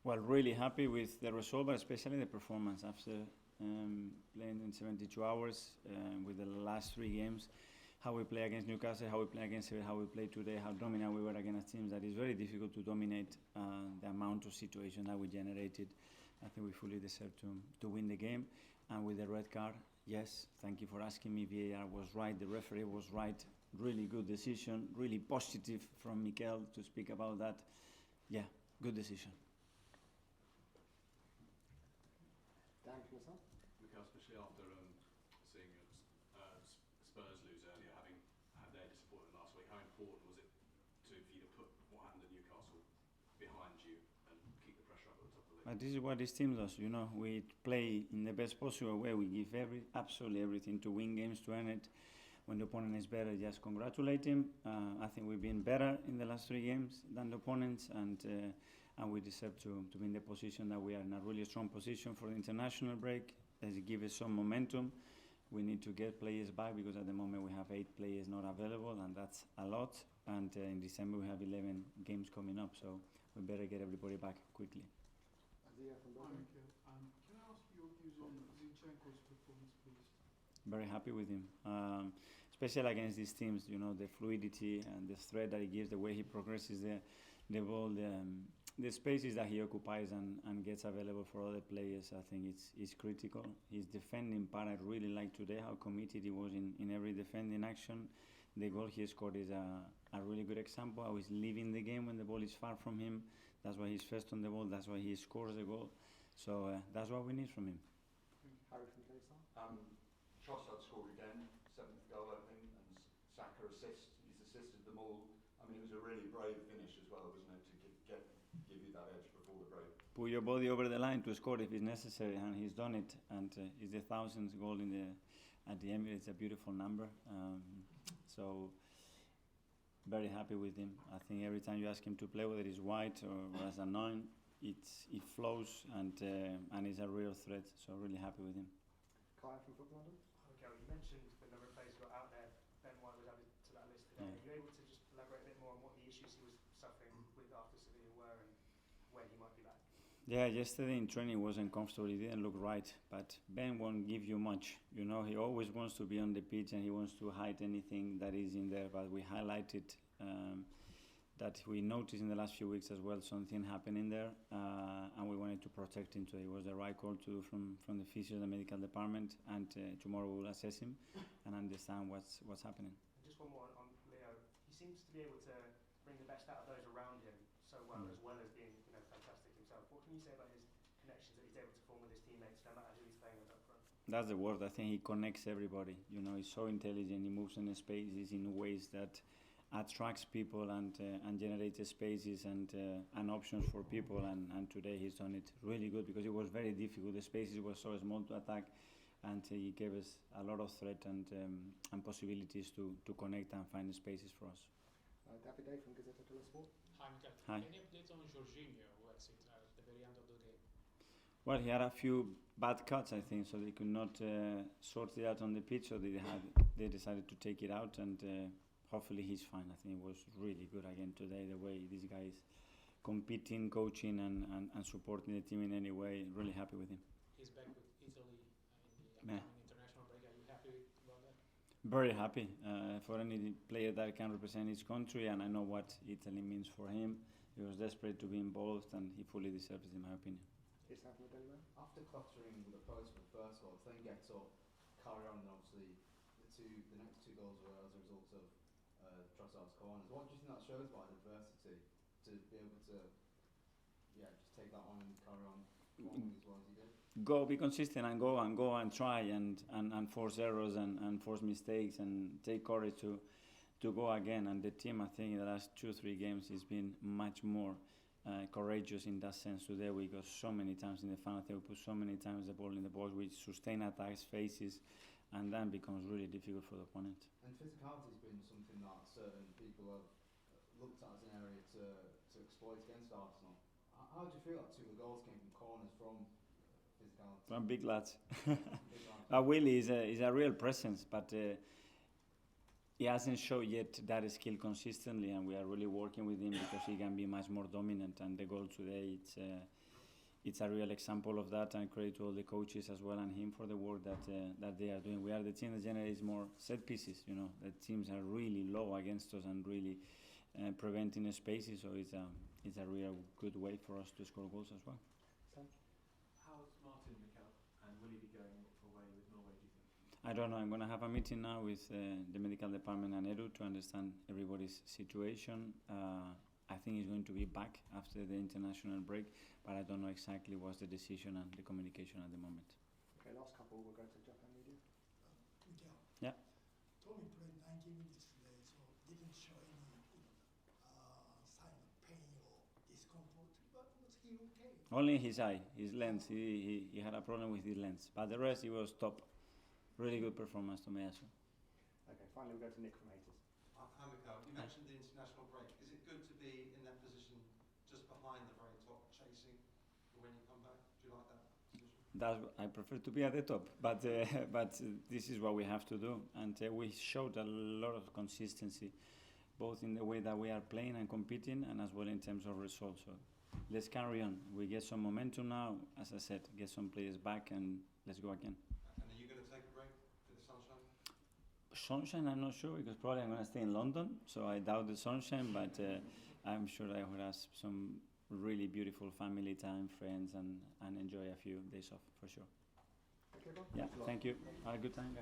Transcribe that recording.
Well, really happy with the result, but especially the performance after playing in 72 hours with the last 3 games. How we play against Newcastle, how we play against Sevilla, how we play today, how dominant we were against teams that is very difficult to dominate the amount of situations that we generated. I think we fully deserve to win the game. And with the red card, yes, thank you for asking me. VAR was right, the referee was right. Really good decision, really positive from Mikel to speak about that. Yeah, good decision. Dan, from yourself? Mikel, especially after seeing Spurs lose earlier, having had their disappointment last week, how important was it for you to put what happened at Newcastle behind you and keep the pressure up at the top of the league? But this is what this team does, you know. We play in the best possible way. We give absolutely everything to win games, to earn it. When the opponent is better, just congratulate him. I think we've been better in the last 3 games than the opponents, and we deserve to be in the position that we are in a really strong position for the international break. As it gives us some momentum. We need to get players back because at the moment we have 8 players not available, and that's a lot. And in December we have 11 games coming up, so we better get everybody back quickly. Can I ask your views on Xinchenko's performance, please? Very happy with him, especially against these teams. You know, the fluidity and the threat that he gives, the way he progresses the ball, the spaces that he occupies and gets available for other players. I think it's critical. His defending part I really like today, how committed he was in every defending action. The goal he scored is a really good example. How he's leaving the game when the ball is far from him. That's why he's first on the ball. That's why he scores the goal. So that's what we need from him. Harry from Playstar? Trossard scored again, 7th goal I think, and Saka he's assisted them all. I mean, it was a really brave finish as well, wasn't it, to give you that edge before the break. Put your body over the line to score if it's necessary, and he's done it. And it's the 1000th goal at the Emirates. It's a beautiful number. So very happy with him. I think every time you ask him to play, whether it's white or as a 9, it flows and it's a real threat. So really happy with him. Kyle from Football London? Okay, well, you mentioned the number of players who got out there. Ben White was added to that list today. Are you able to just elaborate a bit more on what the issues he was suffering with after Sevilla were and when he might be back? Yeah, yesterday in training wasn't comfortable. He didn't look right. But Ben won't give you much. You know, he always wants to be on the pitch and he wants to hide anything that is in there. But we highlighted that we noticed in the last few weeks as well something happening there, and we wanted to protect him today. It was the right call to do from the physio, the medical department, and tomorrow we will assess him and understand what's happening. And just one more on Leo. He seems to be able to bring the best out of those around him so well, as well as being fantastic himself. What can you say about his connections that he's able to form with his teammates, no matter who he's playing with up front? That's the word. I think he connects everybody. You know, he's so intelligent. He moves in the spaces in ways that attracts people and generates spaces and options for people. And today he's done it really good because it was very difficult. The spaces were so small to attack, and he gave us a lot of threat and possibilities to connect and find spaces for us. David Day from Gazzetta dello Sport. Hi, Mikel. Hi. Any updates on Jorginho, who exit at the very end of the game? Well, he had a few bad cuts, I think, so they could not sort it out on the pitch, so they decided to take it out, and hopefully he's fine. I think it was really good again today, the way this guy is competing, coaching, and supporting the team in any way. Really happy with him. He's back with Italy in the upcoming international break. Are you happy about that? Very happy for any player that can represent his country, and I know what Italy means for him. He was desperate to be involved, and he fully deserves it, in my opinion. Here's Sam from the Daily Mail. After cluttering with the post for the first goal, then gets up, carry on, and obviously the next 2 goals were as a result of Trossard's corners. What do you think that shows about adversity to be able to just take that on and carry on as well as he did? Go, be consistent, and go and try and force errors and force mistakes and take courage to go again. And the team, I think, in the last 2-3 games has been much more courageous in that sense. Today we got so many times in the final third, we put so many times the ball in the box, we sustain attacks, faces, and then becomes really difficult for the opponent. And physicality has been something that certain people have looked at as an area to exploit against Arsenal. How do you feel that 2 of the goals came from corners from physicality? From big lads. Willie is a real presence, but he hasn't shown yet that skill consistently, and we are really working with him because he can be much more dominant. And the goal today, it's a real example of that, and credit to all the coaches as well and him for the work that they are doing. We are the team that generates more set pieces. You know, the teams are really low against us and really preventing spaces. So it's a real good way for us to score goals as well. Sam? How's Martin, Mikel, and will he be going away with Norway, do you think? I don't know. I'm going to have a meeting now with the medical department and Edu to understand everybody's situation. I think he's going to be back after the international break, but I don't know exactly what's the decision and the communication at the moment. Okay, last couple, we'll go to Japan media. Mikel. Yeah. Tommy played 90 minutes today, so didn't show any sign of pain or discomfort. But was he okay? Only his eye, his lens. He had a problem with his lens, but the rest he was top. Really good performance, Tomiyasu. Okay, finally we'll go to Nick from Haters. Hi Mikel, you mentioned the international break. Is it good to be in that position just behind the very top, chasing for when you come back? Do you like that position? I prefer to be at the top, but this is what we have to do, and we showed a lot of consistency, both in the way that we are playing and competing, and as well in terms of results. So let's carry on. We get some momentum now, as I said, get some players back, and let's go again. And are you going to take a break for the sunshine? Sunshine, I'm not sure, because probably I'm going to stay in London, so I doubt the sunshine, but I'm sure I will have some really beautiful family time, friends, and enjoy a few days off, for sure. Thank you, everyone. Yeah, thank you. Have a good time.